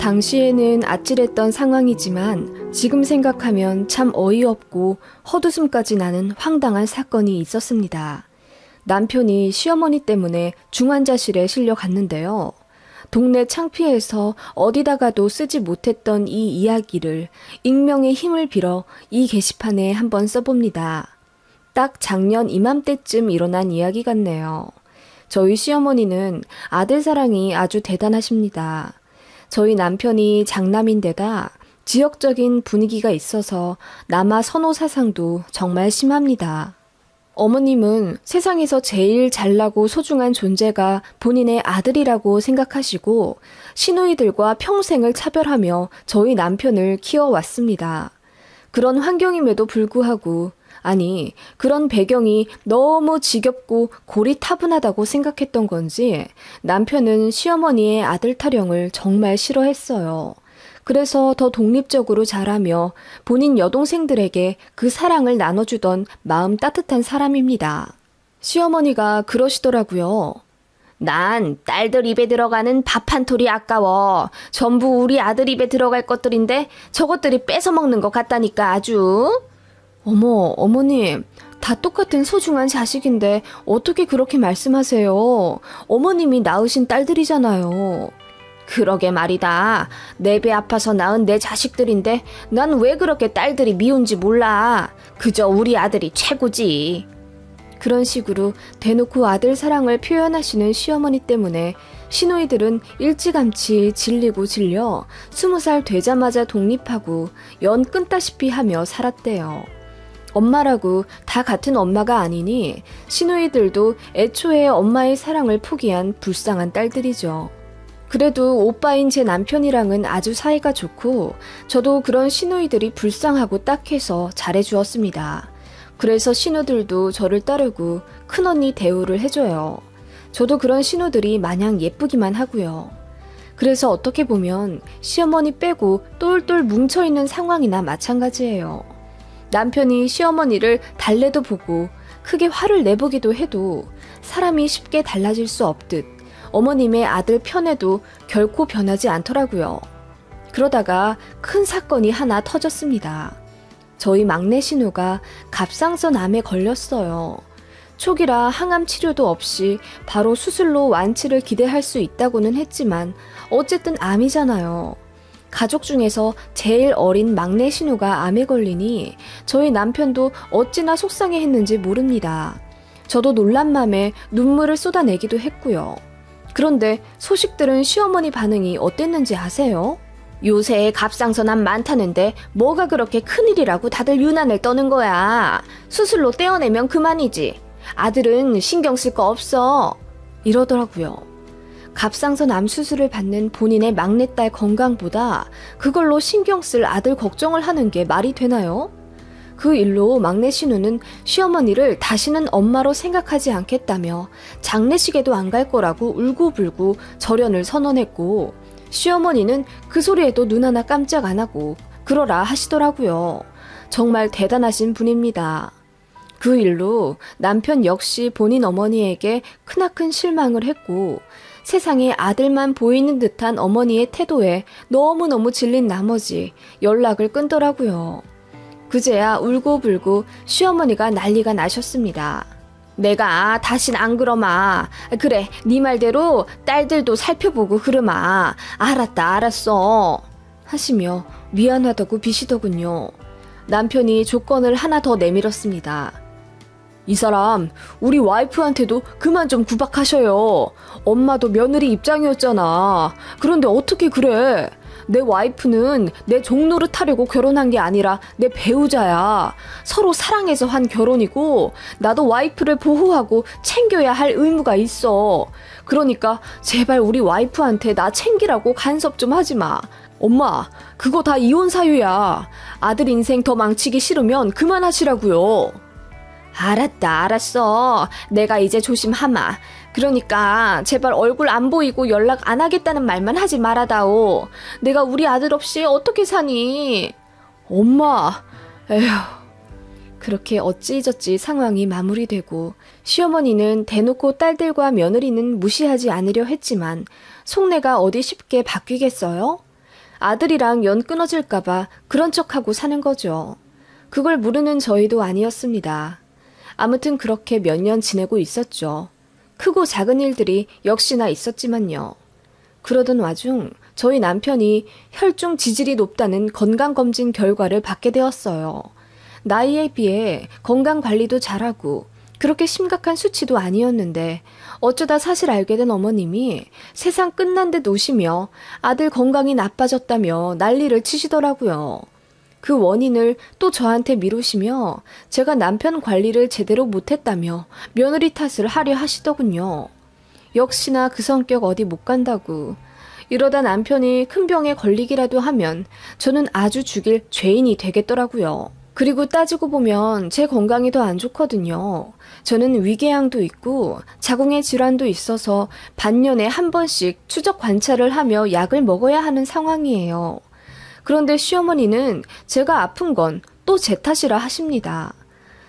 당시에는 아찔했던 상황이지만 지금 생각하면 참 어이없고 헛웃음까지 나는 황당한 사건이 있었습니다. 남편이 시어머니 때문에 중환자실에 실려갔는데요. 동네 창피해서 어디다가도 쓰지 못했던 이 이야기를 익명의 힘을 빌어 이 게시판에 한번 써봅니다. 딱 작년 이맘때쯤 일어난 이야기 같네요. 저희 시어머니는 아들 사랑이 아주 대단하십니다. 저희 남편이 장남인데다 지역적인 분위기가 있어서 남아 선호 사상도 정말 심합니다. 어머님은 세상에서 제일 잘나고 소중한 존재가 본인의 아들이라고 생각하시고 시누이들과 평생을 차별하며 저희 남편을 키워왔습니다. 그런 환경임에도 불구하고 그런 배경이 너무 지겹고 고리타분하다고 생각했던 건지 남편은 시어머니의 아들 타령을 정말 싫어했어요. 그래서 더 독립적으로 자라며 본인 여동생들에게 그 사랑을 나눠주던 마음 따뜻한 사람입니다. 시어머니가 그러시더라고요. 난 딸들 입에 들어가는 밥 한 톨이 아까워. 전부 우리 아들 입에 들어갈 것들인데 저것들이 뺏어 먹는 것 같다니까 아주. 어머, 어머님, 다 똑같은 소중한 자식인데 어떻게 그렇게 말씀하세요? 어머님이 낳으신 딸들이잖아요. 그러게 말이다. 내 배 아파서 낳은 내 자식들인데 난 왜 그렇게 딸들이 미운지 몰라. 그저 우리 아들이 최고지. 그런 식으로 대놓고 아들 사랑을 표현하시는 시어머니 때문에 시누이들은 일찌감치 질리고 질려 20살 되자마자 독립하고 연 끊다시피 하며 살았대요. 엄마라고 다 같은 엄마가 아니니 시누이들도 애초에 엄마의 사랑을 포기한 불쌍한 딸들이죠. 그래도 오빠인 제 남편이랑은 아주 사이가 좋고 저도 그런 시누이들이 불쌍하고 딱해서 잘해주었습니다. 그래서 시누들도 저를 따르고 큰언니 대우를 해줘요. 저도 그런 시누들이 마냥 예쁘기만 하고요. 그래서 어떻게 보면 시어머니 빼고 똘똘 뭉쳐있는 상황이나 마찬가지예요. 남편이 시어머니를 달래도 보고 크게 화를 내보기도 해도 사람이 쉽게 달라질 수 없듯 어머님의 아들 편에도 결코 변하지 않더라고요. 그러다가 큰 사건이 하나 터졌습니다. 저희 막내 신우가 갑상선 암에 걸렸어요. 초기라 항암 치료도 없이 바로 수술로 완치를 기대할 수 있다고는 했지만 어쨌든 암이잖아요. 가족 중에서 제일 어린 막내 신우가 암에 걸리니 저희 남편도 어찌나 속상해했는지 모릅니다. 저도 놀란 맘에 눈물을 쏟아내기도 했고요. 그런데 소식 들은 시어머니 반응이 어땠는지 아세요? 요새 갑상선암 많다는데 뭐가 그렇게 큰일이라고 다들 유난을 떠는 거야. 수술로 떼어내면 그만이지. 아들은 신경 쓸 거 없어. 이러더라고요. 갑상선 암 수술을 받는 본인의 막내딸 건강보다 그걸로 신경 쓸 아들 걱정을 하는 게 말이 되나요? 그 일로 막내 신우는 시어머니를 다시는 엄마로 생각하지 않겠다며 장례식에도 안 갈 거라고 울고불고 절연을 선언했고 시어머니는 그 소리에도 눈 하나 깜짝 안 하고 그러라 하시더라고요. 정말 대단하신 분입니다. 그 일로 남편 역시 본인 어머니에게 크나큰 실망을 했고 세상에 아들만 보이는 듯한 어머니의 태도에 너무너무 질린 나머지 연락을 끊더라고요. 그제야 울고불고 시어머니가 난리가 나셨습니다. 내가 다신 안 그러마. 그래, 네 말대로 딸들도 살펴보고 그러마. 알았다, 알았어. 하시며 미안하다고 비시더군요. 남편이 조건을 하나 더 내밀었습니다. 이 사람, 우리 와이프한테도 그만 좀 구박하셔요. 엄마도 며느리 입장이었잖아. 그런데 어떻게 그래? 내 와이프는 내 종노릇 하려고 결혼한 게 아니라 내 배우자야. 서로 사랑해서 한 결혼이고 나도 와이프를 보호하고 챙겨야 할 의무가 있어. 그러니까 제발 우리 와이프한테 나 챙기라고 간섭 좀 하지 마. 엄마, 그거 다 이혼 사유야. 아들 인생 더 망치기 싫으면 그만하시라고요. 알았다, 알았어. 내가 이제 조심하마. 그러니까 제발 얼굴 안 보이고 연락 안 하겠다는 말만 하지 말아다오. 내가 우리 아들 없이 어떻게 사니? 엄마, 에휴. 그렇게 어찌저찌 상황이 마무리되고 시어머니는 대놓고 딸들과 며느리는 무시하지 않으려 했지만 속내가 어디 쉽게 바뀌겠어요? 아들이랑 연 끊어질까봐 그런 척하고 사는 거죠. 그걸 모르는 저희도 아니었습니다. 아무튼 그렇게 몇 년 지내고 있었죠. 크고 작은 일들이 역시나 있었지만요. 그러던 와중 저희 남편이 혈중 지질이 높다는 건강검진 결과를 받게 되었어요. 나이에 비해 건강관리도 잘하고 그렇게 심각한 수치도 아니었는데 어쩌다 사실 알게 된 어머님이 세상 끝난 듯 우시며 아들 건강이 나빠졌다며 난리를 치시더라고요. 그 원인을 또 저한테 미루시며 제가 남편 관리를 제대로 못했다며 며느리 탓을 하려 하시더군요. 역시나 그 성격 어디 못 간다고. 이러다 남편이 큰 병에 걸리기라도 하면 저는 아주 죽일 죄인이 되겠더라고요. 그리고 따지고 보면 제 건강이 더 안 좋거든요. 저는 위궤양도 있고 자궁의 질환도 있어서 반년에 한 번씩 추적 관찰을 하며 약을 먹어야 하는 상황이에요. 그런데 시어머니는 제가 아픈 건 또 제 탓이라 하십니다.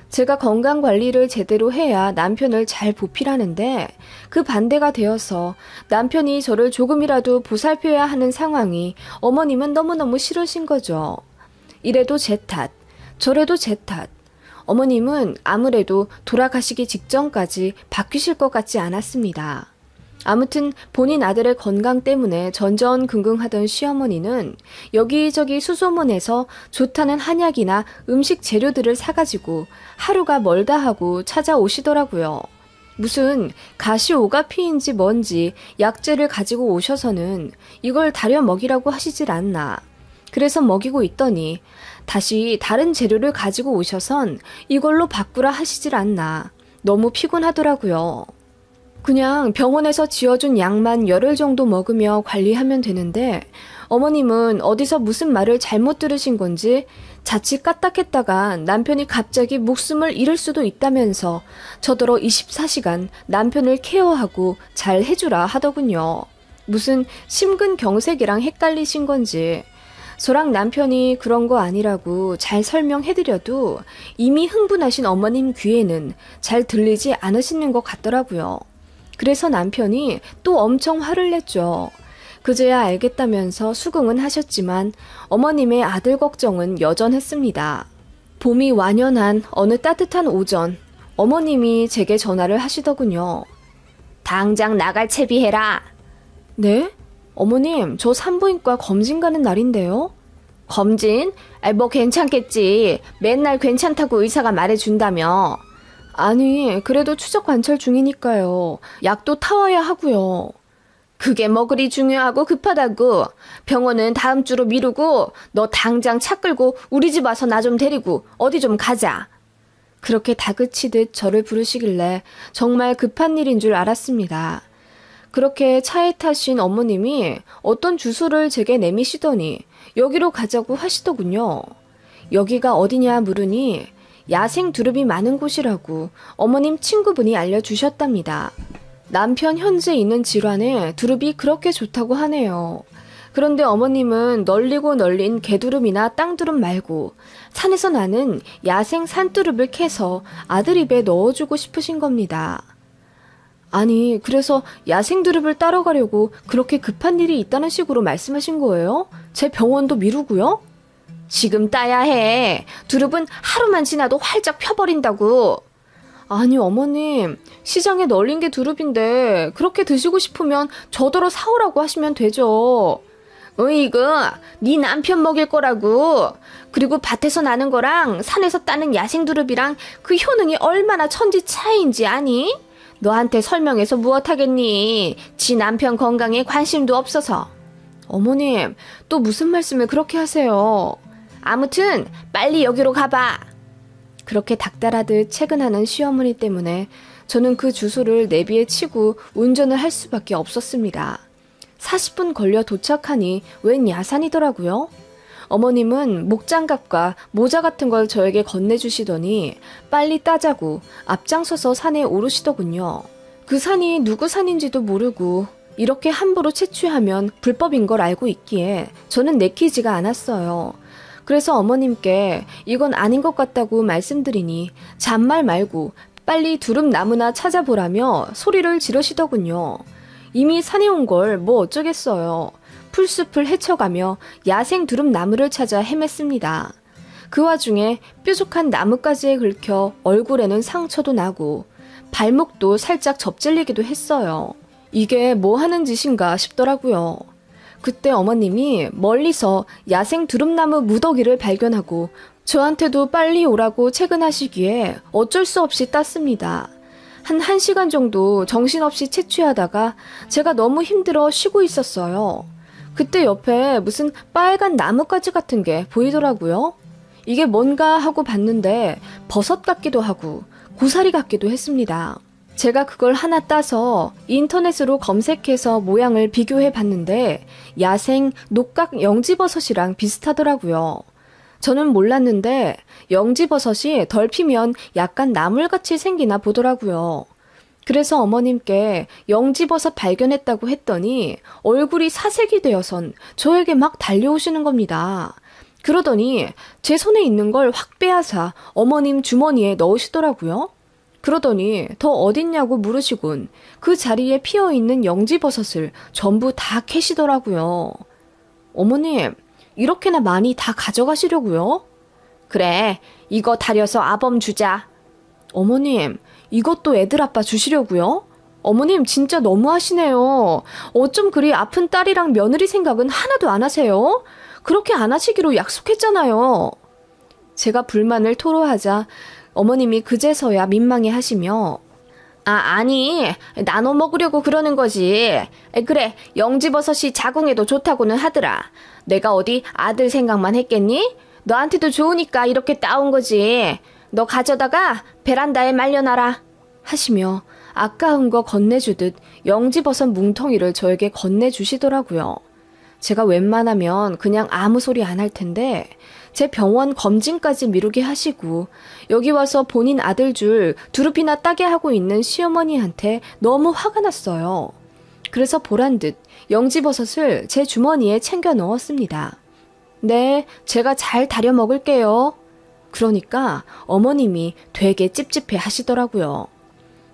제가 건강관리를 제대로 해야 남편을 잘 보필하는데 그 반대가 되어서 남편이 저를 조금이라도 보살펴야 하는 상황이 어머님은 너무너무 싫으신 거죠. 이래도 제 탓, 저래도 제 탓. 어머님은 아무래도 돌아가시기 직전까지 바뀌실 것 같지 않았습니다. 아무튼 본인 아들의 건강 때문에 전전긍긍하던 시어머니는 여기저기 수소문해서 좋다는 한약이나 음식 재료들을 사가지고 하루가 멀다 하고 찾아오시더라고요. 무슨 가시오가피인지 뭔지 약재를 가지고 오셔서는 이걸 다려 먹이라고 하시질 않나. 그래서 먹이고 있더니 다시 다른 재료를 가지고 오셔선 이걸로 바꾸라 하시질 않나. 너무 피곤하더라고요. 그냥 병원에서 지어준 약만 열흘 정도 먹으며 관리하면 되는데 어머님은 어디서 무슨 말을 잘못 들으신 건지 자칫 까딱했다가 남편이 갑자기 목숨을 잃을 수도 있다면서 저더러 24시간 남편을 케어하고 잘 해주라 하더군요. 무슨 심근경색이랑 헷갈리신 건지 저랑 남편이 그런 거 아니라고 잘 설명해드려도 이미 흥분하신 어머님 귀에는 잘 들리지 않으시는 것 같더라고요. 그래서 남편이 또 엄청 화를 냈죠. 그제야 알겠다면서 수긍은 하셨지만 어머님의 아들 걱정은 여전했습니다. 봄이 완연한 어느 따뜻한 오전, 어머님이 제게 전화를 하시더군요. 당장 나갈 채비해라. 네? 어머님, 저 산부인과 검진 가는 날인데요. 검진? 뭐 괜찮겠지. 맨날 괜찮다고 의사가 말해준다며. 아니, 그래도 추적 관찰 중이니까요. 약도 타와야 하고요. 그게 뭐 그리 중요하고 급하다고. 병원은 다음 주로 미루고 너 당장 차 끌고 우리 집 와서 나 좀 데리고 어디 좀 가자. 그렇게 다그치듯 저를 부르시길래 정말 급한 일인 줄 알았습니다. 그렇게 차에 타신 어머님이 어떤 주소를 제게 내미시더니 여기로 가자고 하시더군요. 여기가 어디냐 물으니 야생 두릅이 많은 곳이라고 어머님 친구분이 알려주셨답니다. 남편 현재 있는 질환에 두릅이 그렇게 좋다고 하네요. 그런데 어머님은 널리고 널린 개두릅이나 땅두릅 말고 산에서 나는 야생 산두릅을 캐서 아들 입에 넣어주고 싶으신 겁니다. 아니, 그래서 야생 두릅을 따러 가려고 그렇게 급한 일이 있다는 식으로 말씀하신 거예요? 제 병원도 미루고요? 지금 따야 해. 두릅은 하루만 지나도 활짝 펴버린다고. 아니 어머님, 시장에 널린 게 두릅인데 그렇게 드시고 싶으면 저더러 사오라고 하시면 되죠. 으이구, 네 남편 먹일 거라고. 그리고 밭에서 나는 거랑 산에서 따는 야생 두릅이랑 그 효능이 얼마나 천지 차이인지 아니? 너한테 설명해서 무엇하겠니? 지 남편 건강에 관심도 없어서. 어머님, 또 무슨 말씀을 그렇게 하세요? 아무튼 빨리 여기로 가봐. 그렇게 닥달하듯 채근하는 시어머니 때문에 저는 그 주소를 내비에 치고 운전을 할 수밖에 없었습니다. 40분 걸려 도착하니 웬 야산이더라고요. 어머님은 목장갑과 모자 같은 걸 저에게 건네주시더니 빨리 따자고 앞장서서 산에 오르시더군요. 그 산이 누구 산인지도 모르고 이렇게 함부로 채취하면 불법인 걸 알고 있기에 저는 내키지가 않았어요. 그래서 어머님께 이건 아닌 것 같다고 말씀드리니 잔말 말고 빨리 두릅 나무나 찾아보라며 소리를 지르시더군요. 이미 산에 온 걸 뭐 어쩌겠어요. 풀숲을 헤쳐가며 야생 두릅나무를 찾아 헤맸습니다. 그 와중에 뾰족한 나뭇가지에 긁혀 얼굴에는 상처도 나고 발목도 살짝 접질리기도 했어요. 이게 뭐 하는 짓인가 싶더라고요. 그때 어머님이 멀리서 야생 두릅나무 무더기를 발견하고 저한테도 빨리 오라고 체근하시기에 어쩔 수 없이 땄습니다. 한 1시간 정도 정신없이 채취하다가 제가 너무 힘들어 쉬고 있었어요. 그때 옆에 무슨 빨간 나뭇가지 같은 게 보이더라고요. 이게 뭔가 하고 봤는데 버섯 같기도 하고 고사리 같기도 했습니다. 제가 그걸 하나 따서 인터넷으로 검색해서 모양을 비교해 봤는데 야생 녹각 영지버섯이랑 비슷하더라고요. 저는 몰랐는데 영지버섯이 덜 피면 약간 나물같이 생기나 보더라고요. 그래서 어머님께 영지버섯 발견했다고 했더니 얼굴이 사색이 되어선 저에게 막 달려오시는 겁니다. 그러더니 제 손에 있는 걸 확 빼앗아 어머님 주머니에 넣으시더라고요. 그러더니 더 어딨냐고 물으시곤 그 자리에 피어있는 영지버섯을 전부 다 캐시더라고요. 어머님, 이렇게나 많이 다 가져가시려고요? 그래, 이거 다려서 아범 주자. 어머님, 이것도 애들 아빠 주시려고요? 어머님 진짜 너무하시네요. 어쩜 그리 아픈 딸이랑 며느리 생각은 하나도 안 하세요? 그렇게 안 하시기로 약속했잖아요. 제가 불만을 토로하자 어머님이 그제서야 민망해 하시며 아니 나눠 먹으려고 그러는 거지. 그래 영지버섯이 자궁에도 좋다고는 하더라. 내가 어디 아들 생각만 했겠니? 너한테도 좋으니까 이렇게 따온 거지. 너 가져다가 베란다에 말려놔라 하시며 아까운 거 건네주듯 영지버섯 뭉텅이를 저에게 건네주시더라고요. 제가 웬만하면 그냥 아무 소리 안 할 텐데 제 병원 검진까지 미루게 하시고 여기 와서 본인 아들 줄 두릅이나 따게 하고 있는 시어머니한테 너무 화가 났어요. 그래서 보란듯 영지버섯을 제 주머니에 챙겨 넣었습니다. 네, 제가 잘 다려 먹을게요. 그러니까 어머님이 되게 찝찝해 하시더라고요.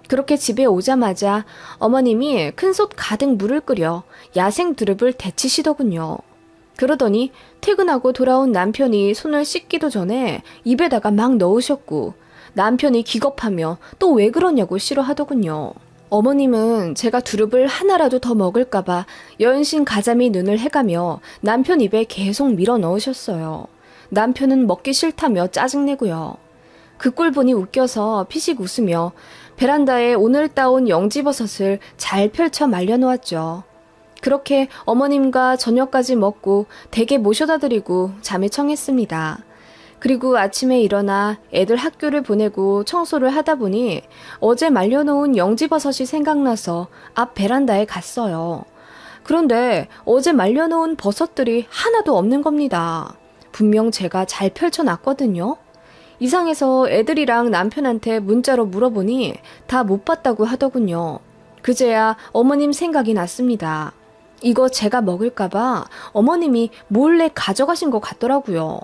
그렇게 집에 오자마자 어머님이 큰솥 가득 물을 끓여 야생 두릅을 데치시더군요. 그러더니 퇴근하고 돌아온 남편이 손을 씻기도 전에 입에다가 막 넣으셨고 남편이 기겁하며 또 왜 그러냐고 싫어하더군요. 어머님은 제가 두릅을 하나라도 더 먹을까봐 연신 가자미 눈을 해가며 남편 입에 계속 밀어 넣으셨어요. 남편은 먹기 싫다며 짜증내고요. 그 꼴 보니 웃겨서 피식 웃으며 베란다에 오늘 따온 영지버섯을 잘 펼쳐 말려놓았죠. 그렇게 어머님과 저녁까지 먹고 댁에 모셔다 드리고 잠에 청했습니다. 그리고 아침에 일어나 애들 학교를 보내고 청소를 하다 보니 어제 말려놓은 영지버섯이 생각나서 앞 베란다에 갔어요. 그런데 어제 말려놓은 버섯들이 하나도 없는 겁니다. 분명 제가 잘 펼쳐놨거든요. 이상해서 애들이랑 남편한테 문자로 물어보니 다 못 봤다고 하더군요. 그제야 어머님 생각이 났습니다. 이거 제가 먹을까봐 어머님이 몰래 가져가신 것 같더라고요.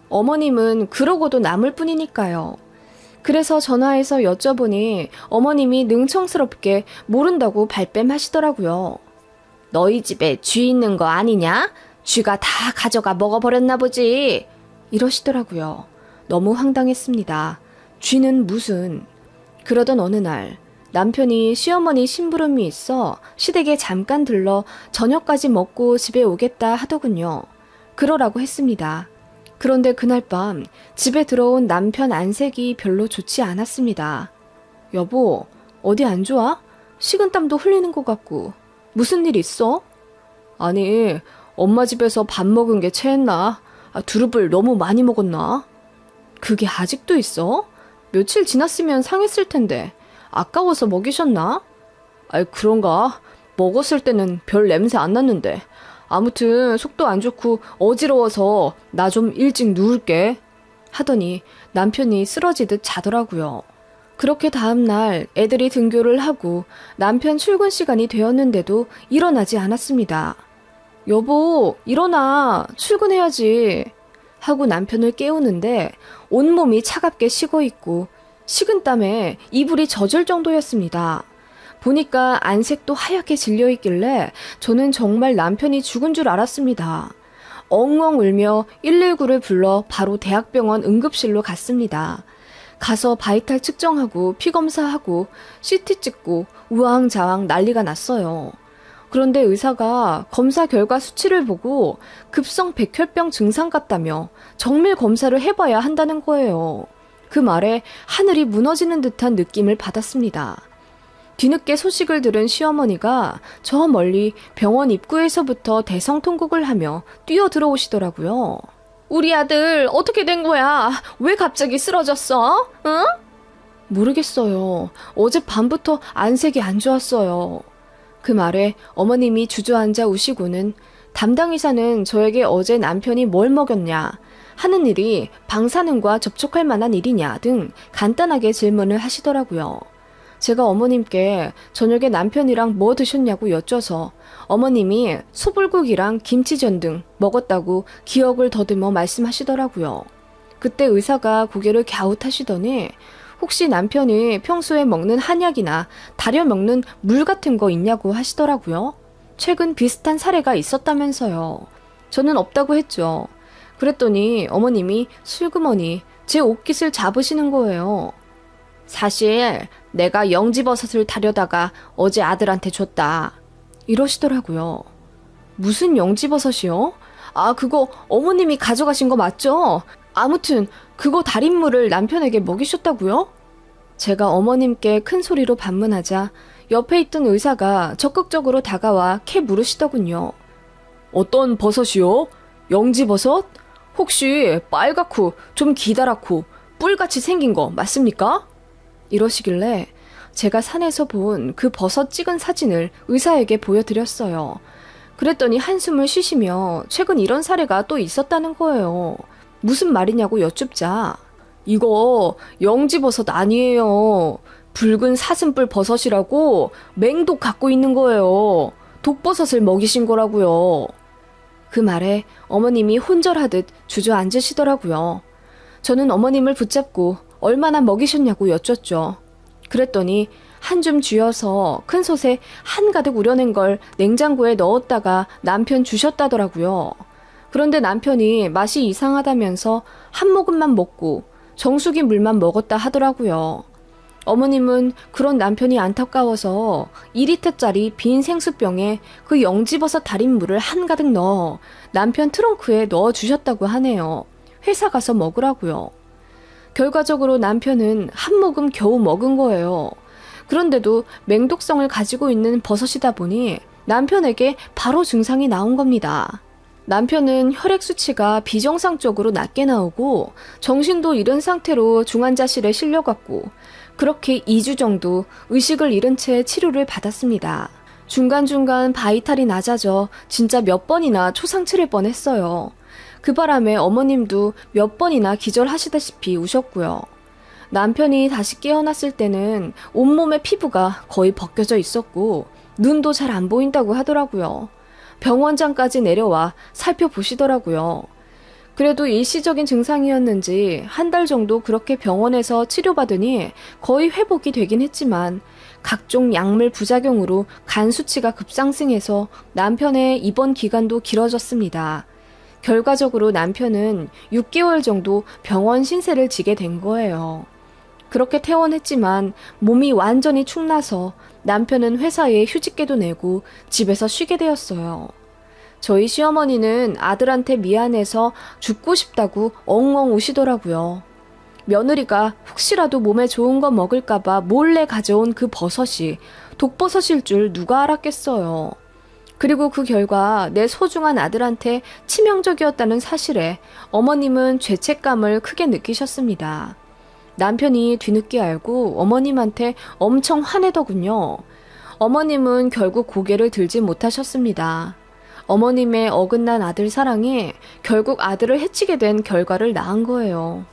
어머님은 그러고도 남을 뿐이니까요. 그래서 전화해서 여쭤보니 어머님이 능청스럽게 모른다고 발뺌하시더라고요. 너희 집에 쥐 있는 거 아니냐? 쥐가 다 가져가 먹어버렸나 보지. 이러시더라고요. 너무 황당했습니다. 쥐는 무슨. 그러던 어느 날 남편이 시어머니 심부름이 있어 시댁에 잠깐 들러 저녁까지 먹고 집에 오겠다 하더군요. 그러라고 했습니다. 그런데 그날 밤 집에 들어온 남편 안색이 별로 좋지 않았습니다. 여보, 어디 안 좋아? 식은땀도 흘리는 것 같고. 무슨 일 있어? 아니, 엄마 집에서 밥 먹은 게 체했나? 두릅을 너무 많이 먹었나? 그게 아직도 있어? 며칠 지났으면 상했을 텐데 아까워서 먹이셨나? 그런가? 먹었을 때는 별 냄새 안 났는데. 아무튼 속도 안 좋고 어지러워서 나 좀 일찍 누울게 하더니 남편이 쓰러지듯 자더라고요. 그렇게 다음날 애들이 등교를 하고 남편 출근 시간이 되었는데도 일어나지 않았습니다. 여보, 일어나. 출근해야지. 하고 남편을 깨우는데 온몸이 차갑게 식어 있고 식은땀에 이불이 젖을 정도였습니다. 보니까 안색도 하얗게 질려 있길래 저는 정말 남편이 죽은 줄 알았습니다. 엉엉 울며 119를 불러 바로 대학병원 응급실로 갔습니다. 가서 바이탈 측정하고 피 검사하고 CT 찍고 우왕좌왕 난리가 났어요. 그런데 의사가 검사 결과 수치를 보고 급성 백혈병 증상 같다며 정밀 검사를 해봐야 한다는 거예요. 그 말에 하늘이 무너지는 듯한 느낌을 받았습니다. 뒤늦게 소식을 들은 시어머니가 저 멀리 병원 입구에서부터 대성통곡을 하며 뛰어 들어오시더라고요. 우리 아들 어떻게 된 거야? 왜 갑자기 쓰러졌어? 응? 모르겠어요. 어제 밤부터 안색이 안 좋았어요. 그 말에 어머님이 주저앉아 우시고는 담당 의사는 저에게 어제 남편이 뭘 먹였냐, 하는 일이 방사능과 접촉할 만한 일이냐 등 간단하게 질문을 하시더라고요. 제가 어머님께 저녁에 남편이랑 뭐 드셨냐고 여쭤서 어머님이 소불고기랑 김치전 등 먹었다고 기억을 더듬어 말씀하시더라고요. 그때 의사가 고개를 갸웃하시더니 혹시 남편이 평소에 먹는 한약이나 다려 먹는 물 같은 거 있냐고 하시더라고요. 최근 비슷한 사례가 있었다면서요. 저는 없다고 했죠. 그랬더니 어머님이 슬그머니 제 옷깃을 잡으시는 거예요. 사실 내가 영지버섯을 타려다가 어제 아들한테 줬다. 이러시더라고요. 무슨 영지버섯이요? 아, 그거 어머님이 가져가신 거 맞죠? 아무튼 그거 달인 물을 남편에게 먹이셨다고요? 제가 어머님께 큰 소리로 반문하자 옆에 있던 의사가 적극적으로 다가와 캐 물으시더군요. 어떤 버섯이요? 영지버섯? 혹시 빨갛고 좀 기다랗고 뿔같이 생긴 거 맞습니까? 이러시길래 제가 산에서 본 그 버섯 찍은 사진을 의사에게 보여드렸어요. 그랬더니 한숨을 쉬시며 최근 이런 사례가 또 있었다는 거예요. 무슨 말이냐고 여쭙자 이거 영지버섯 아니에요. 붉은 사슴뿔 버섯이라고 맹독 갖고 있는 거예요. 독버섯을 먹이신 거라고요. 그 말에 어머님이 혼절하듯 주저앉으시더라고요. 저는 어머님을 붙잡고 얼마나 먹이셨냐고 여쭙죠. 그랬더니 한 줌 쥐어서 큰 솥에 한가득 우려낸 걸 냉장고에 넣었다가 남편 주셨다더라고요. 그런데 남편이 맛이 이상하다면서 한 모금만 먹고 정수기 물만 먹었다 하더라고요. 어머님은 그런 남편이 안타까워서 2리터짜리 빈 생수병에 그 영지버섯 달인 물을 한가득 넣어 남편 트렁크에 넣어주셨다고 하네요. 회사 가서 먹으라고요. 결과적으로 남편은 한 모금 겨우 먹은 거예요. 그런데도 맹독성을 가지고 있는 버섯이다 보니 남편에게 바로 증상이 나온 겁니다. 남편은 혈액 수치가 비정상적으로 낮게 나오고 정신도 잃은 상태로 중환자실에 실려갔고 그렇게 2주 정도 의식을 잃은 채 치료를 받았습니다. 중간중간 바이탈이 낮아져 진짜 몇 번이나 초상 치를 뻔했어요. 그 바람에 어머님도 몇 번이나 기절하시다시피 우셨고요. 남편이 다시 깨어났을 때는 온몸의 피부가 거의 벗겨져 있었고 눈도 잘 안 보인다고 하더라고요. 병원장까지 내려와 살펴보시더라고요. 그래도 일시적인 증상이었는지 한 달 정도 그렇게 병원에서 치료받으니 거의 회복이 되긴 했지만 각종 약물 부작용으로 간 수치가 급상승해서 남편의 입원 기간도 길어졌습니다. 결과적으로 남편은 6개월 정도 병원 신세를 지게 된 거예요. 그렇게 퇴원했지만 몸이 완전히 축나서 남편은 회사에 휴직계도 내고 집에서 쉬게 되었어요. 저희 시어머니는 아들한테 미안해서 죽고 싶다고 엉엉 우시더라고요. 며느리가 혹시라도 몸에 좋은 거 먹을까봐 몰래 가져온 그 버섯이 독버섯일 줄 누가 알았겠어요. 그리고 그 결과 내 소중한 아들한테 치명적이었다는 사실에 어머님은 죄책감을 크게 느끼셨습니다. 남편이 뒤늦게 알고 어머님한테 엄청 화내더군요. 어머님은 결국 고개를 들지 못하셨습니다. 어머님의 어긋난 아들 사랑이 결국 아들을 해치게 된 결과를 낳은 거예요.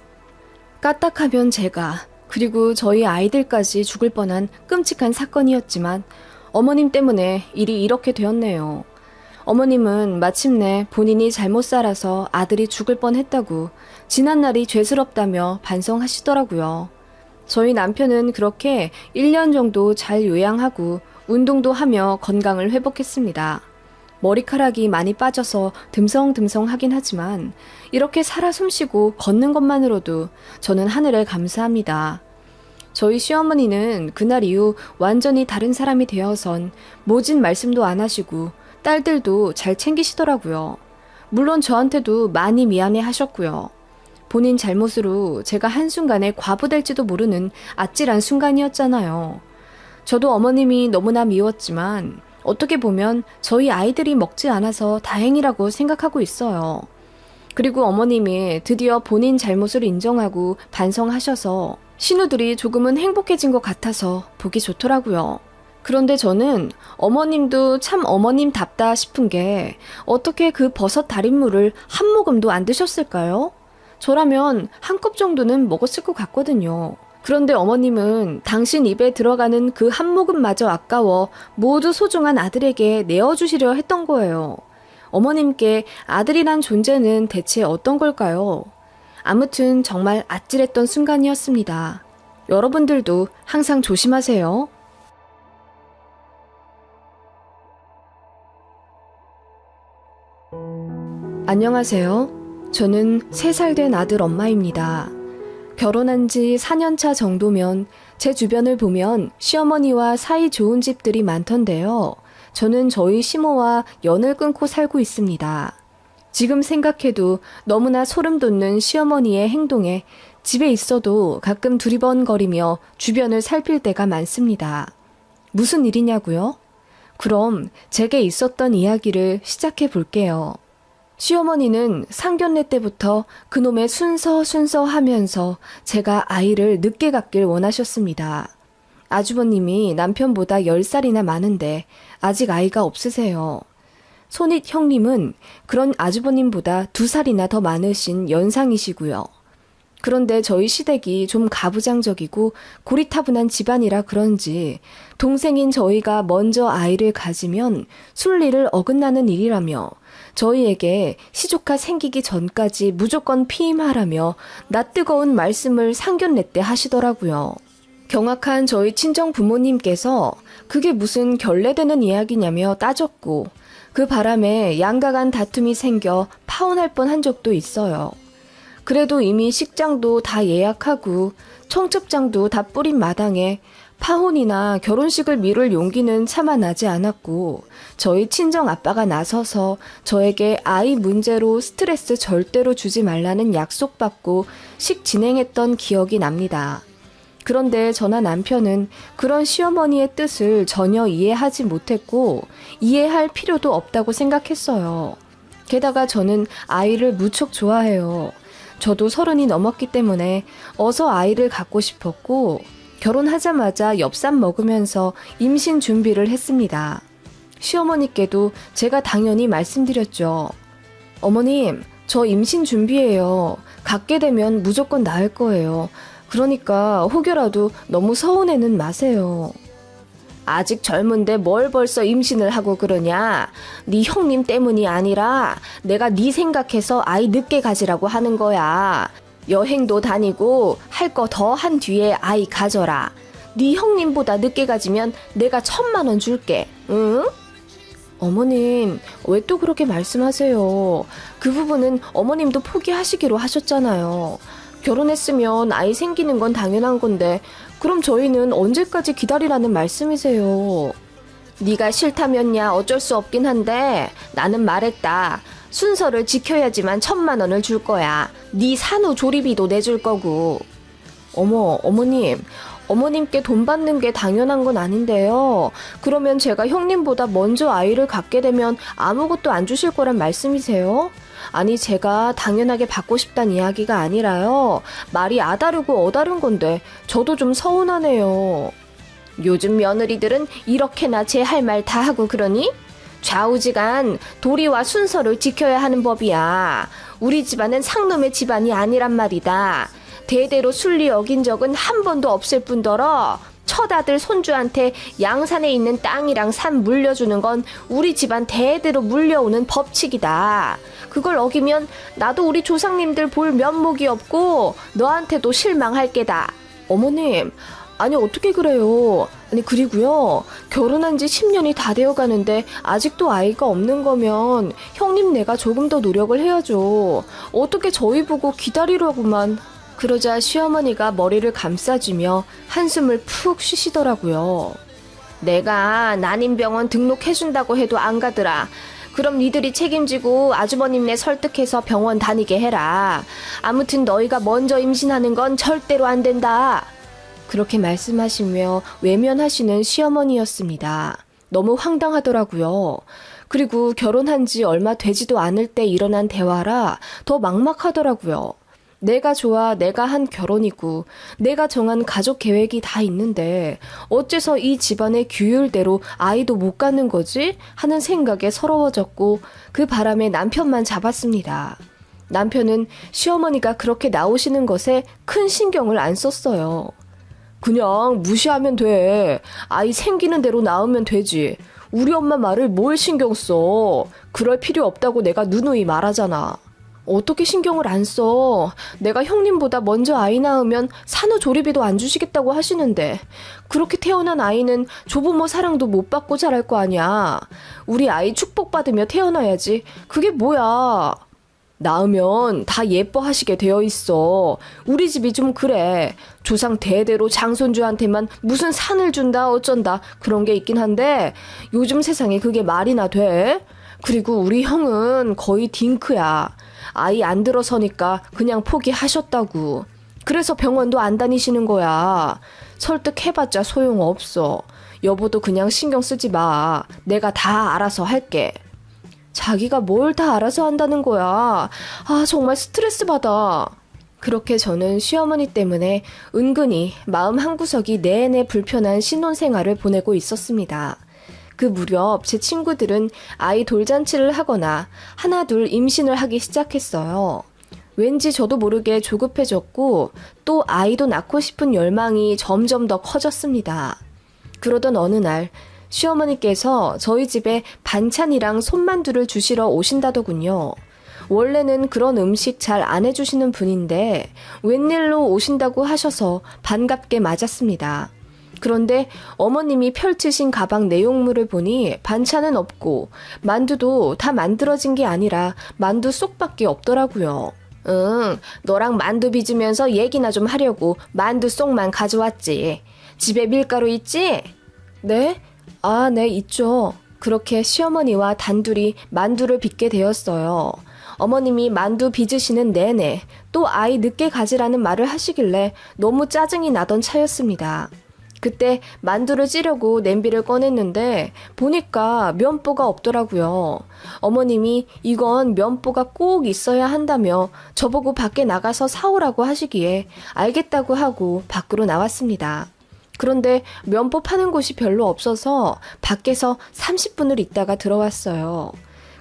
까딱하면 제가 그리고 저희 아이들까지 죽을 뻔한 끔찍한 사건이었지만 어머님 때문에 일이 이렇게 되었네요. 어머님은 마침내 본인이 잘못 살아서 아들이 죽을 뻔했다고 지난날이 죄스럽다며 반성하시더라고요. 저희 남편은 그렇게 1년 정도 잘 요양하고 운동도 하며 건강을 회복했습니다. 머리카락이 많이 빠져서 듬성듬성하긴 하지만 이렇게 살아 숨쉬고 걷는 것만으로도 저는 하늘에 감사합니다. 저희 시어머니는 그날 이후 완전히 다른 사람이 되어선 모진 말씀도 안 하시고 딸들도 잘 챙기시더라고요. 물론 저한테도 많이 미안해 하셨고요. 본인 잘못으로 제가 한순간에 과부될지도 모르는 아찔한 순간이었잖아요. 저도 어머님이 너무나 미웠지만 어떻게 보면 저희 아이들이 먹지 않아서 다행이라고 생각하고 있어요. 그리고 어머님이 드디어 본인 잘못을 인정하고 반성하셔서 신우들이 조금은 행복해진 것 같아서 보기 좋더라고요. 그런데 저는 어머님도 참 어머님답다 싶은 게 어떻게 그 버섯 달인물을 한 모금도 안 드셨을까요? 저라면 한 컵 정도는 먹었을 것 같거든요. 그런데 어머님은 당신 입에 들어가는 그 한 모금마저 아까워 모두 소중한 아들에게 내어주시려 했던 거예요. 어머님께 아들이란 존재는 대체 어떤 걸까요? 아무튼 정말 아찔했던 순간이었습니다. 여러분들도 항상 조심하세요. 안녕하세요. 저는 3살 된 아들 엄마입니다. 결혼한 지 4년 차 정도면 제 주변을 보면 시어머니와 사이 좋은 집들이 많던데요. 저는 저희 시모와 연을 끊고 살고 있습니다. 지금 생각해도 너무나 소름 돋는 시어머니의 행동에 집에 있어도 가끔 두리번거리며 주변을 살필 때가 많습니다. 무슨 일이냐고요? 그럼 제게 있었던 이야기를 시작해 볼게요. 시어머니는 상견례 때부터 그놈의 순서 하면서 제가 아이를 늦게 갖길 원하셨습니다. 아주버님이 남편보다 10살이나 많은데 아직 아이가 없으세요. 손윗 형님은 그런 아주버님보다 2살이나 더 많으신 연상이시고요. 그런데 저희 시댁이 좀 가부장적이고 고리타분한 집안이라 그런지 동생인 저희가 먼저 아이를 가지면 순리를 어긋나는 일이라며 저희에게 시조카 생기기 전까지 무조건 피임하라며 낯뜨거운 말씀을 상견례 때 하시더라고요. 경악한 저희 친정 부모님께서 그게 무슨 결례되는 이야기냐며 따졌고 그 바람에 양가간 다툼이 생겨 파혼할 뻔한 적도 있어요. 그래도 이미 식장도 다 예약하고 청첩장도 다 뿌린 마당에 파혼이나 결혼식을 미룰 용기는 차마 나지 않았고 저희 친정 아빠가 나서서 저에게 아이 문제로 스트레스 절대로 주지 말라는 약속받고 식 진행했던 기억이 납니다. 그런데 저나 남편은 그런 시어머니의 뜻을 전혀 이해하지 못했고 이해할 필요도 없다고 생각했어요. 게다가 저는 아이를 무척 좋아해요. 저도 30이 넘었기 때문에 어서 아이를 갖고 싶었고 결혼하자마자 엽산 먹으면서 임신 준비를 했습니다. 시어머니께도 제가 당연히 말씀드렸죠. 어머님, 저 임신 준비해요. 갖게 되면 무조건 낳을 거예요. 그러니까 혹여라도 너무 서운해는 마세요. 아직 젊은데 뭘 벌써 임신을 하고 그러냐? 네 형님 때문이 아니라 내가 네 생각해서 아이 늦게 가지라고 하는 거야. 여행도 다니고 할 거 더 한 뒤에 아이 가져라. 네 형님보다 늦게 가지면 내가 1,000만 원 줄게. 응? 어머님, 왜 또 그렇게 말씀하세요? 그 부분은 어머님도 포기하시기로 하셨잖아요. 결혼했으면 아이 생기는 건 당연한 건데 그럼 저희는 언제까지 기다리라는 말씀이세요? 네가 싫다면야 어쩔 수 없긴 한데 나는 말했다. 순서를 지켜야지만 1,000만 원을 줄 거야. 네 산후조리비도 내줄 거고. 어머님. 어머님께 돈 받는 게 당연한 건 아닌데요. 그러면 제가 형님보다 먼저 아이를 갖게 되면 아무것도 안 주실 거란 말씀이세요? 아니 제가 당연하게 받고 싶단 이야기가 아니라요. 말이 아다르고 어다른 건데 저도 좀 서운하네요. 요즘 며느리들은 이렇게나 제 할 말 다 하고 그러니? 좌우지간 도리와 순서를 지켜야 하는 법이야. 우리 집안은 상놈의 집안이 아니란 말이다. 대대로 순리 어긴 적은 한 번도 없을 뿐더러 첫아들 손주한테 양산에 있는 땅이랑 산 물려주는 건 우리 집안 대대로 물려오는 법칙이다. 그걸 어기면 나도 우리 조상님들 볼 면목이 없고 너한테도 실망할 게다. 어머님, 아니 어떻게 그래요? 아니 그리고요, 결혼한 지 10년이 다 되어 가는데 아직도 아이가 없는 거면 형님네가 조금 더 노력을 해야죠. 어떻게 저희 보고 기다리라고만. 그러자 시어머니가 머리를 감싸주며 한숨을 푹 쉬시더라고요. 내가 난임병원 등록해준다고 해도 안 가더라. 그럼 니들이 책임지고 아주버님네 설득해서 병원 다니게 해라. 아무튼 너희가 먼저 임신하는 건 절대로 안 된다. 그렇게 말씀하시며 외면하시는 시어머니였습니다. 너무 황당하더라고요. 그리고 결혼한 지 얼마 되지도 않을 때 일어난 대화라 더 막막하더라고요. 내가 좋아 내가 한 결혼이고 내가 정한 가족 계획이 다 있는데 어째서 이 집안의 규율대로 아이도 못 갖는 거지? 하는 생각에 서러워졌고 그 바람에 남편만 잡았습니다. 남편은 시어머니가 그렇게 나오시는 것에 큰 신경을 안 썼어요. 그냥 무시하면 돼. 아이 생기는 대로 낳으면 되지. 우리 엄마 말을 뭘 신경 써. 그럴 필요 없다고 내가 누누이 말하잖아. 어떻게 신경을 안 써? 내가 형님보다 먼저 아이 낳으면 산후조리비도 안 주시겠다고 하시는데 그렇게 태어난 아이는 조부모 사랑도 못 받고 자랄 거 아니야. 우리 아이 축복받으며 태어나야지. 그게 뭐야. 낳으면 다 예뻐하시게 되어 있어. 우리 집이 좀 그래. 조상 대대로 장손주한테만 무슨 산을 준다 어쩐다 그런 게 있긴 한데 요즘 세상에 그게 말이나 돼? 그리고 우리 형은 거의 딩크야. 아이 안 들어서니까 그냥 포기하셨다고. 그래서 병원도 안 다니시는 거야. 설득해봤자 소용없어. 여보도 그냥 신경 쓰지 마. 내가 다 알아서 할게. 자기가 뭘 다 알아서 한다는 거야. 아, 정말 스트레스 받아. 그렇게 저는 시어머니 때문에 은근히 마음 한구석이 내내 불편한 신혼생활을 보내고 있었습니다. 그 무렵 제 친구들은 아이 돌잔치를 하거나 하나둘 임신을 하기 시작했어요. 왠지 저도 모르게 조급해졌고 또 아이도 낳고 싶은 열망이 점점 더 커졌습니다. 그러던 어느 날 시어머니께서 저희 집에 반찬이랑 손만두를 주시러 오신다더군요. 원래는 그런 음식 잘 안 해주시는 분인데 웬일로 오신다고 하셔서 반갑게 맞았습니다. 그런데 어머님이 펼치신 가방 내용물을 보니 반찬은 없고 만두도 다 만들어진 게 아니라 만두 쏙밖에 없더라고요. 응, 너랑 만두 빚으면서 얘기나 좀 하려고 만두 쏙만 가져왔지. 집에 밀가루 있지? 네? 아, 네, 있죠. 그렇게 시어머니와 단둘이 만두를 빚게 되었어요. 어머님이 만두 빚으시는 내내 또 아이 늦게 가지라는 말을 하시길래 너무 짜증이 나던 차였습니다. 그때 만두를 찌려고 냄비를 꺼냈는데 보니까 면보가 없더라고요. 어머님이 이건 면보가 꼭 있어야 한다며 저보고 밖에 나가서 사오라고 하시기에 알겠다고 하고 밖으로 나왔습니다. 그런데 면보 파는 곳이 별로 없어서 밖에서 30분을 있다가 들어왔어요.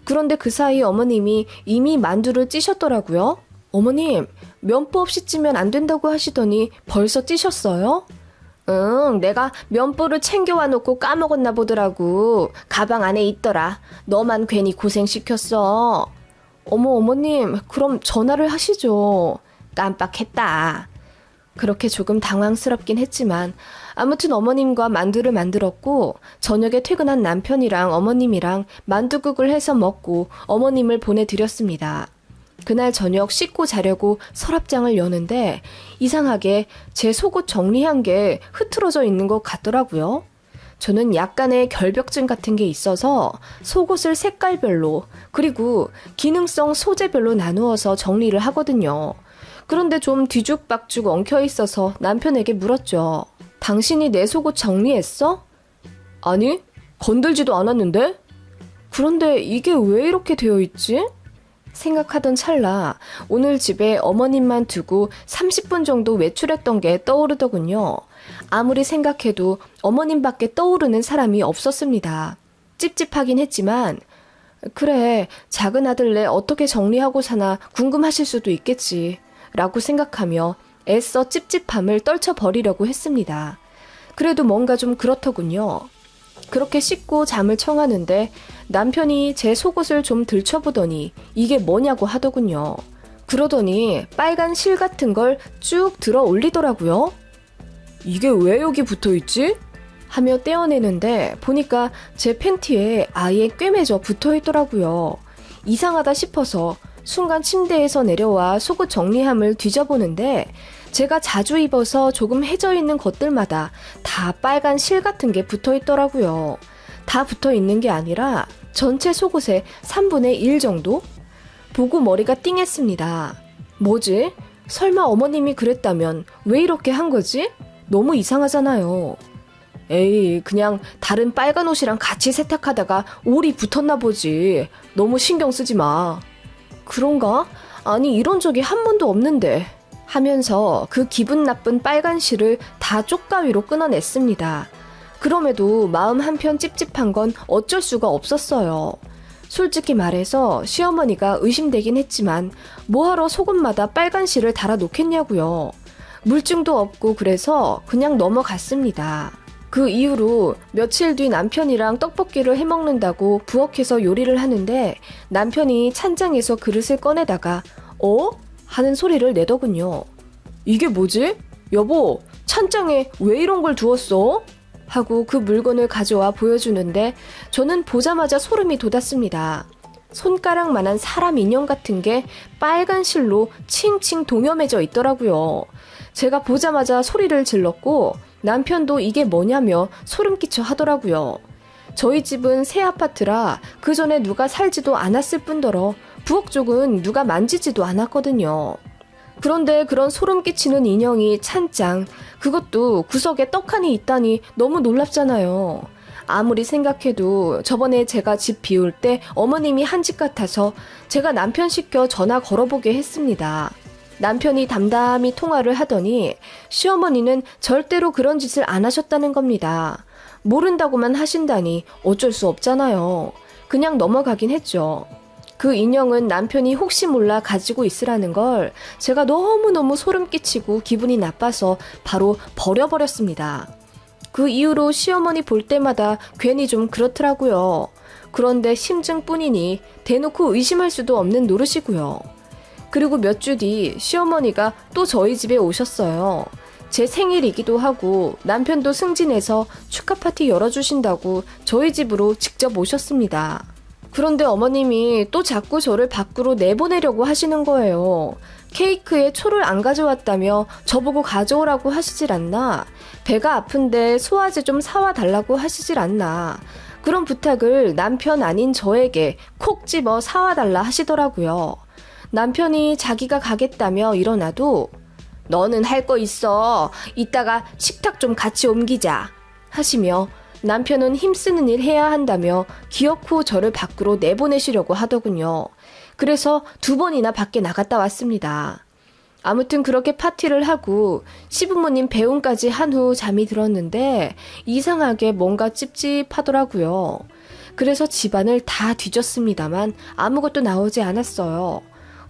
그런데 그 사이 어머님이 이미 만두를 찌셨더라고요. 어머님, 면보 없이 찌면 안 된다고 하시더니 벌써 찌셨어요? 응, 내가 면보를 챙겨와 놓고 까먹었나 보더라고. 가방 안에 있더라. 너만 괜히 고생시켰어. 어머, 어머님, 그럼 전화를 하시죠. 깜빡했다. 그렇게 조금 당황스럽긴 했지만 아무튼 어머님과 만두를 만들었고 저녁에 퇴근한 남편이랑 어머님이랑 만두국을 해서 먹고 어머님을 보내드렸습니다. 그날 저녁 씻고 자려고 서랍장을 여는데 이상하게 제 속옷 정리한 게 흐트러져 있는 것 같더라고요. 저는 약간의 결벽증 같은 게 있어서 속옷을 색깔별로 그리고 기능성 소재별로 나누어서 정리를 하거든요. 그런데 좀 뒤죽박죽 엉켜 있어서 남편에게 물었죠. 당신이 내 속옷 정리했어? 아니, 건들지도 않았는데? 그런데 이게 왜 이렇게 되어 있지? 생각하던 찰나 오늘 집에 어머님만 두고 30분 정도 외출했던 게 떠오르더군요. 아무리 생각해도 어머님밖에 떠오르는 사람이 없었습니다. 찝찝하긴 했지만 그래, 작은 아들네 어떻게 정리하고 사나 궁금하실 수도 있겠지 라고 생각하며 애써 찝찝함을 떨쳐버리려고 했습니다. 그래도 뭔가 좀 그렇더군요. 그렇게 씻고 잠을 청하는데 남편이 제 속옷을 좀 들춰보더니 이게 뭐냐고 하더군요. 그러더니 빨간 실 같은 걸 쭉 들어 올리더라고요. 이게 왜 여기 붙어있지? 하며 떼어내는데 보니까 제 팬티에 아예 꿰매져 붙어있더라고요. 이상하다 싶어서 순간 침대에서 내려와 속옷 정리함을 뒤져보는데 제가 자주 입어서 조금 해져 있는 것들마다 다 빨간 실 같은 게 붙어있더라고요. 다 붙어있는 게 아니라 전체 속옷의 3분의 1 정도? 보고 머리가 띵했습니다. 뭐지? 설마 어머님이 그랬다면 왜 이렇게 한 거지? 너무 이상하잖아요. 에이, 그냥 다른 빨간 옷이랑 같이 세탁하다가 올이 붙었나 보지. 너무 신경 쓰지 마. 그런가? 아니, 이런 적이 한 번도 없는데. 하면서 그 기분 나쁜 빨간 실을 다 쪽가위로 끊어냈습니다. 그럼에도 마음 한편 찝찝한 건 어쩔 수가 없었어요. 솔직히 말해서 시어머니가 의심되긴 했지만 뭐하러 속옷마다 빨간 실을 달아놓겠냐고요. 물증도 없고 그래서 그냥 넘어갔습니다. 그 이후로 며칠 뒤 남편이랑 떡볶이를 해먹는다고 부엌에서 요리를 하는데 남편이 찬장에서 그릇을 꺼내다가 어? 하는 소리를 내더군요. 이게 뭐지? 여보, 찬장에 왜 이런 걸 두었어? 하고 그 물건을 가져와 보여주는데 저는 보자마자 소름이 돋았습니다. 손가락만한 사람 인형 같은 게 빨간 실로 칭칭 동여매져 있더라고요. 제가 보자마자 소리를 질렀고 남편도 이게 뭐냐며 소름 끼쳐 하더라고요. 저희 집은 새 아파트라 그 전에 누가 살지도 않았을 뿐더러 부엌 쪽은 누가 만지지도 않았거든요. 그런데 그런 소름 끼치는 인형이 찬장, 그것도 구석에 떡하니 있다니 너무 놀랍잖아요. 아무리 생각해도 저번에 제가 집 비울 때 어머님이 한 집 같아서 제가 남편 시켜 전화 걸어보게 했습니다. 남편이 담담히 통화를 하더니 시어머니는 절대로 그런 짓을 안 하셨다는 겁니다. 모른다고만 하신다니 어쩔 수 없잖아요. 그냥 넘어가긴 했죠. 그 인형은 남편이 혹시 몰라 가지고 있으라는 걸 제가 너무너무 소름 끼치고 기분이 나빠서 바로 버려버렸습니다. 그 이후로 시어머니 볼 때마다 괜히 좀 그렇더라고요. 그런데 심증뿐이니 대놓고 의심할 수도 없는 노릇이고요. 그리고 몇 주 뒤 시어머니가 또 저희 집에 오셨어요. 제 생일이기도 하고 남편도 승진해서 축하 파티 열어주신다고 저희 집으로 직접 오셨습니다. 그런데 어머님이 또 자꾸 저를 밖으로 내보내려고 하시는 거예요. 케이크에 초를 안 가져왔다며 저보고 가져오라고 하시질 않나? 배가 아픈데 소화제 좀 사와 달라고 하시질 않나? 그런 부탁을 남편 아닌 저에게 콕 집어 사와 달라 하시더라고요. 남편이 자기가 가겠다며 일어나도 너는 할 거 있어. 이따가 식탁 좀 같이 옮기자. 하시며 남편은 힘쓰는 일 해야 한다며 기어코 저를 밖으로 내보내시려고 하더군요. 그래서 2번이나 밖에 나갔다 왔습니다. 아무튼 그렇게 파티를 하고 시부모님 배웅까지 한 후 잠이 들었는데 이상하게 뭔가 찝찝하더라고요. 그래서 집안을 다 뒤졌습니다만 아무것도 나오지 않았어요.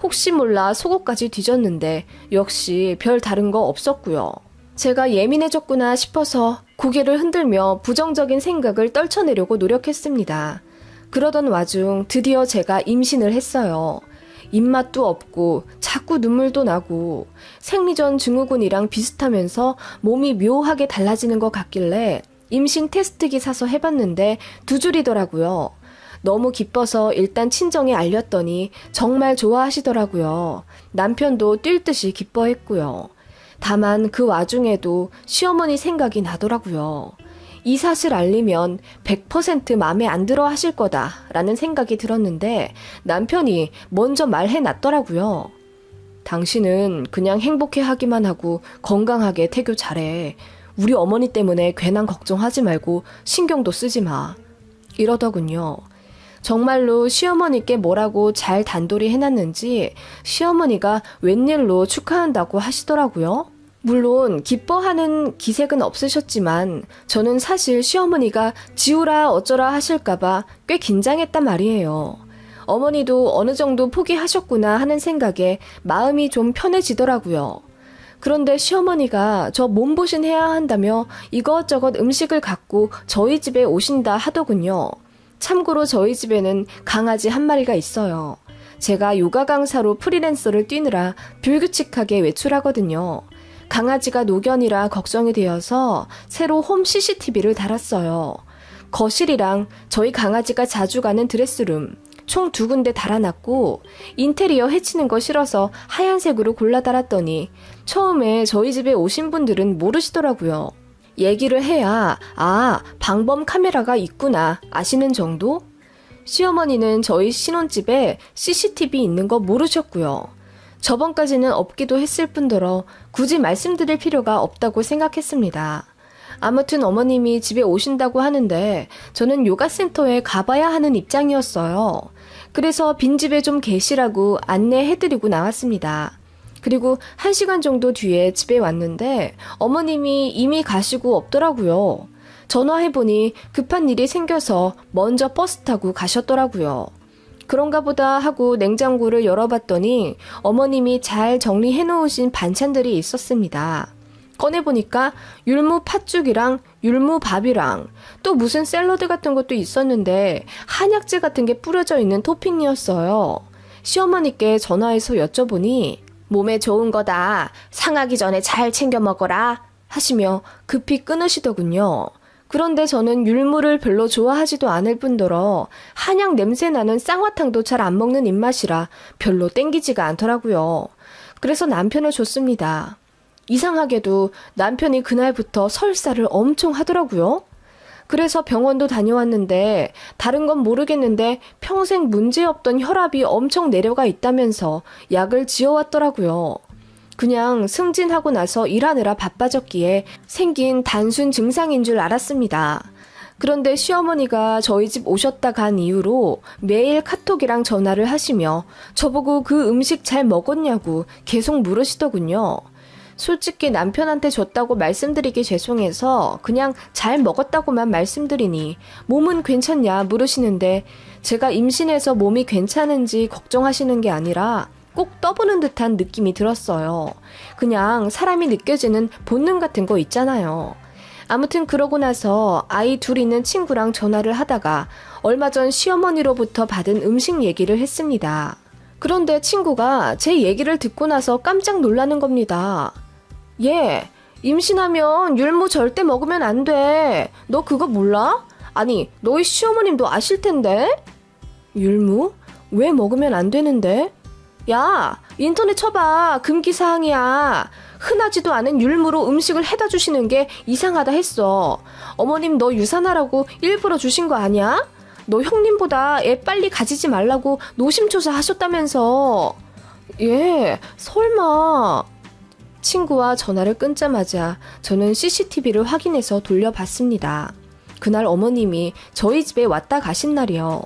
혹시 몰라 속옷까지 뒤졌는데 역시 별 다른 거 없었고요. 제가 예민해졌구나 싶어서 고개를 흔들며 부정적인 생각을 떨쳐내려고 노력했습니다. 그러던 와중 드디어 제가 임신을 했어요. 입맛도 없고 자꾸 눈물도 나고 생리전 증후군이랑 비슷하면서 몸이 묘하게 달라지는 것 같길래 임신 테스트기 사서 해봤는데 2줄이더라고요. 너무 기뻐서 일단 친정에 알렸더니 정말 좋아하시더라고요. 남편도 뛸 듯이 기뻐했고요. 다만 그 와중에도 시어머니 생각이 나더라고요. 이 사실 알리면 100% 마음에 안 들어 하실 거다라는 생각이 들었는데 남편이 먼저 말해놨더라고요. 당신은 그냥 행복해 하기만 하고 건강하게 태교 잘해. 우리 어머니 때문에 괜한 걱정하지 말고 신경도 쓰지 마. 이러더군요. 정말로 시어머니께 뭐라고 잘 단돌이 해놨는지 시어머니가 웬일로 축하한다고 하시더라고요. 물론 기뻐하는 기색은 없으셨지만 저는 사실 시어머니가 지우라 어쩌라 하실까봐 꽤 긴장했단 말이에요. 어머니도 어느 정도 포기하셨구나 하는 생각에 마음이 좀 편해지더라고요. 그런데 시어머니가 저 몸보신 해야 한다며 이것저것 음식을 갖고 저희 집에 오신다 하더군요. 참고로 저희 집에는 강아지 한 마리가 있어요. 제가 요가 강사로 프리랜서를 뛰느라 불규칙하게 외출하거든요. 강아지가 노견이라 걱정이 되어서 새로 홈 CCTV를 달았어요. 거실이랑 저희 강아지가 자주 가는 드레스룸 총 2군데 달아놨고 인테리어 해치는 거 싫어서 하얀색으로 골라 달았더니 처음에 저희 집에 오신 분들은 모르시더라고요. 얘기를 해야 방범 카메라가 있구나 아시는 정도? 시어머니는 저희 신혼집에 CCTV 있는 거 모르셨고요. 저번까지는 없기도 했을 뿐더러 굳이 말씀드릴 필요가 없다고 생각했습니다. 아무튼 어머님이 집에 오신다고 하는데 저는 요가센터에 가봐야 하는 입장이었어요. 그래서 빈집에 좀 계시라고 안내해드리고 나왔습니다. 그리고 1시간 정도 뒤에 집에 왔는데 어머님이 이미 가시고 없더라고요. 전화해보니 급한 일이 생겨서 먼저 버스 타고 가셨더라고요. 그런가 보다 하고 냉장고를 열어봤더니 어머님이 잘 정리해놓으신 반찬들이 있었습니다. 꺼내보니까 율무 팥죽이랑 율무 밥이랑 또 무슨 샐러드 같은 것도 있었는데 한약재 같은 게 뿌려져 있는 토핑이었어요. 시어머니께 전화해서 여쭤보니 몸에 좋은 거다. 상하기 전에 잘 챙겨 먹어라 하시며 급히 끊으시더군요. 그런데 저는 율무를 별로 좋아하지도 않을 뿐더러 한약 냄새나는 쌍화탕도 잘 안 먹는 입맛이라 별로 땡기지가 않더라고요. 그래서 남편을 줬습니다. 이상하게도 남편이 그날부터 설사를 엄청 하더라고요. 그래서 병원도 다녀왔는데 다른 건 모르겠는데 평생 문제없던 혈압이 엄청 내려가 있다면서 약을 지어왔더라고요. 그냥 승진하고 나서 일하느라 바빠졌기에 생긴 단순 증상인 줄 알았습니다. 그런데 시어머니가 저희 집 오셨다 간 이후로 매일 카톡이랑 전화를 하시며 저보고 그 음식 잘 먹었냐고 계속 물으시더군요. 솔직히 남편한테 줬다고 말씀드리기 죄송해서 그냥 잘 먹었다고만 말씀드리니 몸은 괜찮냐 물으시는데 제가 임신해서 몸이 괜찮은지 걱정하시는 게 아니라 꼭 떠보는 듯한 느낌이 들었어요. 그냥 사람이 느껴지는 본능 같은 거 있잖아요. 아무튼 그러고 나서 아이 둘 있는 친구랑 전화를 하다가 얼마 전 시어머니로부터 받은 음식 얘기를 했습니다. 그런데 친구가 제 얘기를 듣고 나서 깜짝 놀라는 겁니다. 얘, 임신하면 율무 절대 먹으면 안 돼. 너 그거 몰라? 아니, 너희 시어머님도 아실 텐데? 율무? 왜 먹으면 안 되는데? 야, 인터넷 쳐봐. 금기사항이야. 흔하지도 않은 율무로 음식을 해다 주시는 게 이상하다 했어. 어머님 너 유산하라고 일부러 주신 거 아니야? 너 형님보다 애 빨리 가지지 말라고 노심초사 하셨다면서. 예, 설마. 친구와 전화를 끊자마자 저는 CCTV를 확인해서 돌려봤습니다. 그날 어머님이 저희 집에 왔다 가신 날이요.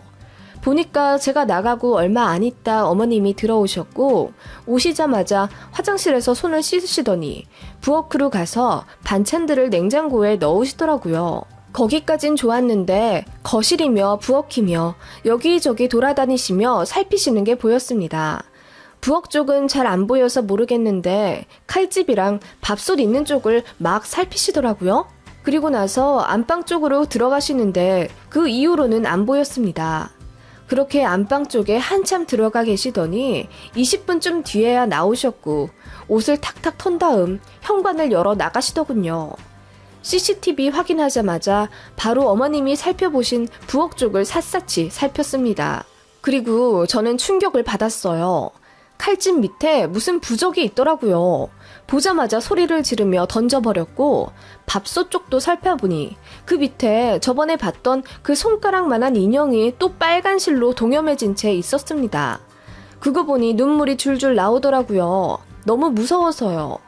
보니까 제가 나가고 얼마 안 있다 어머님이 들어오셨고 오시자마자 화장실에서 손을 씻으시더니 부엌으로 가서 반찬들을 냉장고에 넣으시더라고요. 거기까진 좋았는데 거실이며 부엌이며 여기저기 돌아다니시며 살피시는 게 보였습니다. 부엌 쪽은 잘 안 보여서 모르겠는데 칼집이랑 밥솥 있는 쪽을 막 살피시더라고요. 그리고 나서 안방 쪽으로 들어가시는데 그 이후로는 안 보였습니다. 그렇게 안방 쪽에 한참 들어가 계시더니 20분쯤 뒤에야 나오셨고 옷을 탁탁 턴 다음 현관을 열어 나가시더군요. CCTV 확인하자마자 바로 어머님이 살펴보신 부엌 쪽을 샅샅이 살폈습니다. 그리고 저는 충격을 받았어요. 칼집 밑에 무슨 부적이 있더라고요. 보자마자 소리를 지르며 던져버렸고 밥솥 쪽도 살펴보니 그 밑에 저번에 봤던 그 손가락만한 인형이 또 빨간 실로 동여매진 채 있었습니다. 그거 보니 눈물이 줄줄 나오더라고요. 너무 무서워서요.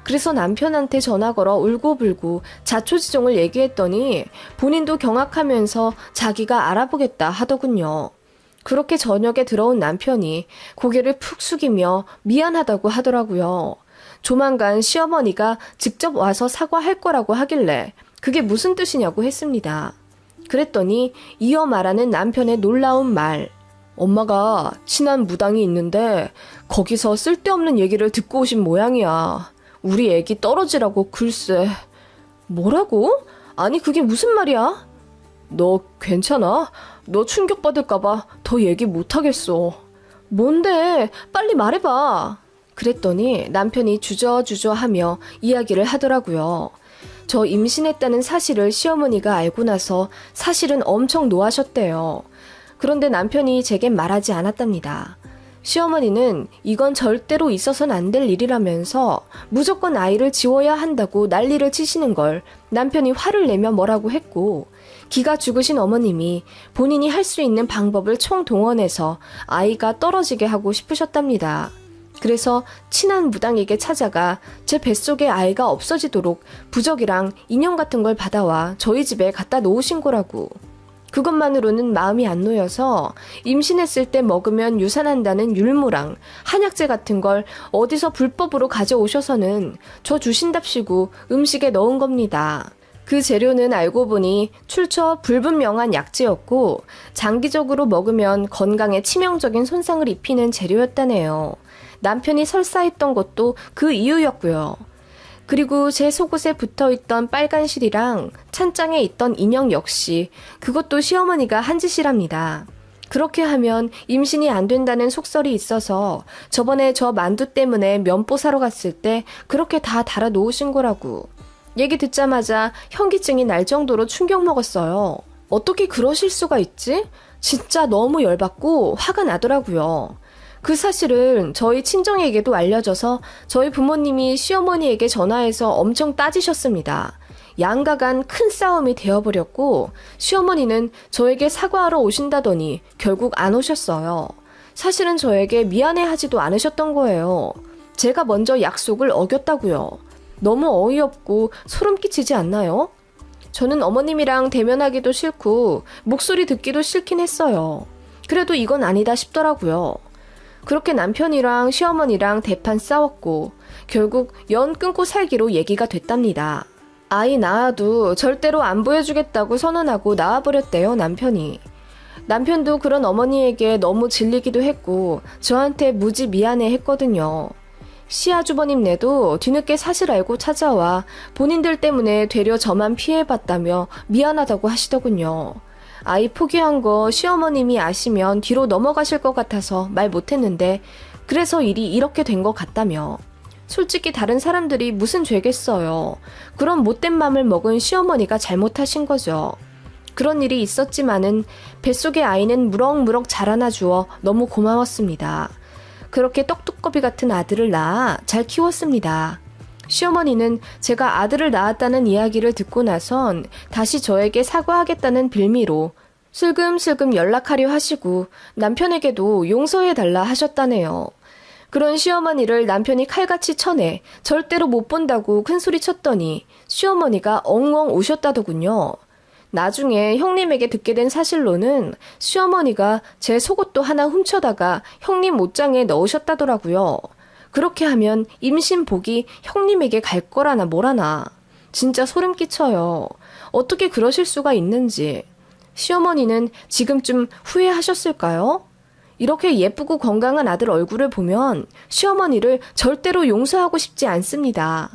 그래서 남편한테 전화 걸어 울고불고 자초지종을 얘기했더니 본인도 경악하면서 자기가 알아보겠다 하더군요. 그렇게 저녁에 들어온 남편이 고개를 푹 숙이며 미안하다고 하더라고요. 조만간 시어머니가 직접 와서 사과할 거라고 하길래 그게 무슨 뜻이냐고 했습니다. 그랬더니 이어 말하는 남편의 놀라운 말. 엄마가 친한 무당이 있는데 거기서 쓸데없는 얘기를 듣고 오신 모양이야. 우리 애기 떨어지라고 글쎄. 뭐라고? 아니 그게 무슨 말이야? 너 괜찮아? 너 충격받을까봐 더 얘기 못하겠어. 뭔데? 빨리 말해봐. 그랬더니 남편이 주저주저하며 이야기를 하더라고요. 저 임신했다는 사실을 시어머니가 알고 나서 사실은 엄청 노하셨대요. 그런데 남편이 제겐 말하지 않았답니다. 시어머니는 이건 절대로 있어서는 안 될 일이라면서 무조건 아이를 지워야 한다고 난리를 치시는 걸 남편이 화를 내며 뭐라고 했고, 기가 죽으신 어머님이 본인이 할 수 있는 방법을 총동원해서 아이가 떨어지게 하고 싶으셨답니다. 그래서 친한 무당에게 찾아가 제 뱃속에 아이가 없어지도록 부적이랑 인형 같은 걸 받아와 저희 집에 갖다 놓으신 거라고. 그것만으로는 마음이 안 놓여서 임신했을 때 먹으면 유산한다는 율무랑 한약재 같은 걸 어디서 불법으로 가져오셔서는 저 주신답시고 음식에 넣은 겁니다. 그 재료는 알고 보니 출처 불분명한 약재였고 장기적으로 먹으면 건강에 치명적인 손상을 입히는 재료였다네요. 남편이 설사했던 것도 그 이유였고요. 그리고 제 속옷에 붙어있던 빨간 실이랑 찬장에 있던 인형 역시 그것도 시어머니가 한 짓이랍니다. 그렇게 하면 임신이 안 된다는 속설이 있어서 저번에 저 만두 때문에 면보 사러 갔을 때 그렇게 다 달아 놓으신 거라고. 얘기 듣자마자 현기증이 날 정도로 충격 먹었어요. 어떻게 그러실 수가 있지? 진짜 너무 열받고 화가 나더라고요. 그 사실은 저희 친정에게도 알려져서 저희 부모님이 시어머니에게 전화해서 엄청 따지셨습니다. 양가 간 큰 싸움이 되어버렸고 시어머니는 저에게 사과하러 오신다더니 결국 안 오셨어요. 사실은 저에게 미안해하지도 않으셨던 거예요. 제가 먼저 약속을 어겼다고요. 너무 어이없고 소름 끼치지 않나요? 저는 어머님이랑 대면하기도 싫고 목소리 듣기도 싫긴 했어요. 그래도 이건 아니다 싶더라고요. 그렇게 남편이랑 시어머니랑 대판 싸웠고 결국 연 끊고 살기로 얘기가 됐답니다. 아이 낳아도 절대로 안 보여주겠다고 선언하고 낳아버렸대요, 남편이. 남편도 그런 어머니에게 너무 질리기도 했고 저한테 무지 미안해 했거든요. 시아주버님네도 뒤늦게 사실 알고 찾아와 본인들 때문에 되려 저만 피해봤다며 미안하다고 하시더군요. 아이 포기한 거 시어머님이 아시면 뒤로 넘어가실 것 같아서 말 못했는데 그래서 일이 이렇게 된 것 같다며. 솔직히 다른 사람들이 무슨 죄겠어요. 그런 못된 맘을 먹은 시어머니가 잘못하신 거죠. 그런 일이 있었지만은 뱃속의 아이는 무럭무럭 자라나 주어 너무 고마웠습니다. 그렇게 떡두꺼비 같은 아들을 낳아 잘 키웠습니다. 시어머니는 제가 아들을 낳았다는 이야기를 듣고 나선 다시 저에게 사과하겠다는 빌미로 슬금슬금 연락하려 하시고 남편에게도 용서해달라 하셨다네요. 그런 시어머니를 남편이 칼같이 쳐내 절대로 못 본다고 큰소리 쳤더니 시어머니가 엉엉 우셨다더군요. 나중에 형님에게 듣게 된 사실로는 시어머니가 제 속옷도 하나 훔쳐다가 형님 옷장에 넣으셨다더라고요. 그렇게 하면 임신복이 형님에게 갈 거라나 뭐라나. 진짜 소름 끼쳐요. 어떻게 그러실 수가 있는지. 시어머니는 지금쯤 후회하셨을까요? 이렇게 예쁘고 건강한 아들 얼굴을 보면 시어머니를 절대로 용서하고 싶지 않습니다.